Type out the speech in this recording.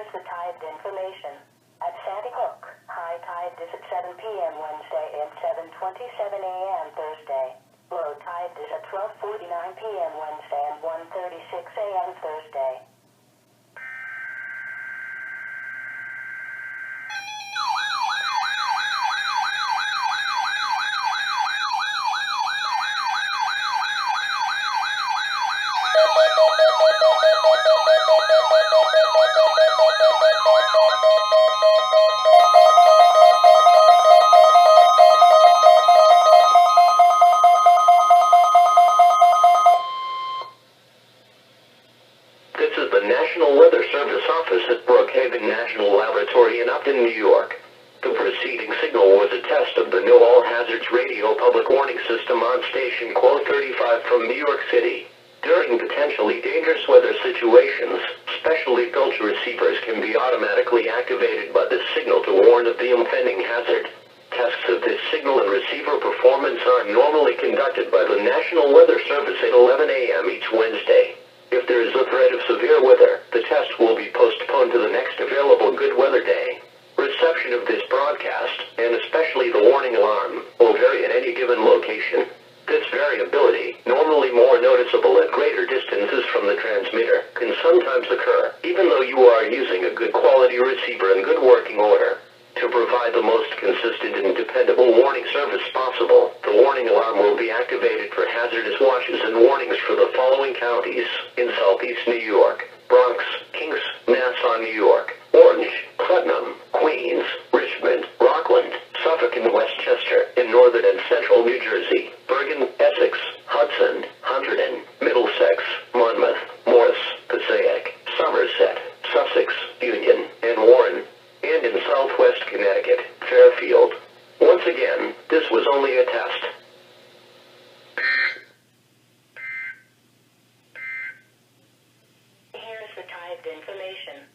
Here's the tide information. At Sandy Hook, high tide is at 7 p.m. Wednesday and 7:27 a.m. Thursday. Low tide is at 12:49 p.m. Wednesday and 1:36 a.m. Thursday. This is the National Weather Service office at Brookhaven National Laboratory in Upton, New York. The preceding signal was a test of the Know All Hazards radio public warning system on station KWO35 from New York City. During potentially dangerous weather situations, specially built receivers can be automatically activated by this signal to warn of the impending hazard. Tests of this signal and receiver performance are normally conducted by the National Weather Service at 11 a.m. each Wednesday. If there is a threat of severe weather, the test will be postponed to the next available good weather day. Reception of this broadcast, and especially the warning alarm, will vary at any given location. This variability, normally more noticeable at greater distances from the transmitter, can sometimes occur, even though you are using a good quality receiver in good working order. To provide the most consistent and dependable warning service possible, the warning alarm will be activated for hazardous watches and warnings for the following counties in Southeast New York: Bronx, Kings, Nassau, New York, Orange, Putnam, Queens, Richmond, Rockland, Suffolk and Westchester, in northern and central New Jersey, Bergen, Essex, Hudson, Hunterdon, Middlesex, Monmouth, Morris, Passaic, Somerset, Sussex, Union, and Warren, and in southwest Connecticut, Fairfield. Once again, this was only a test. Here's the tide information.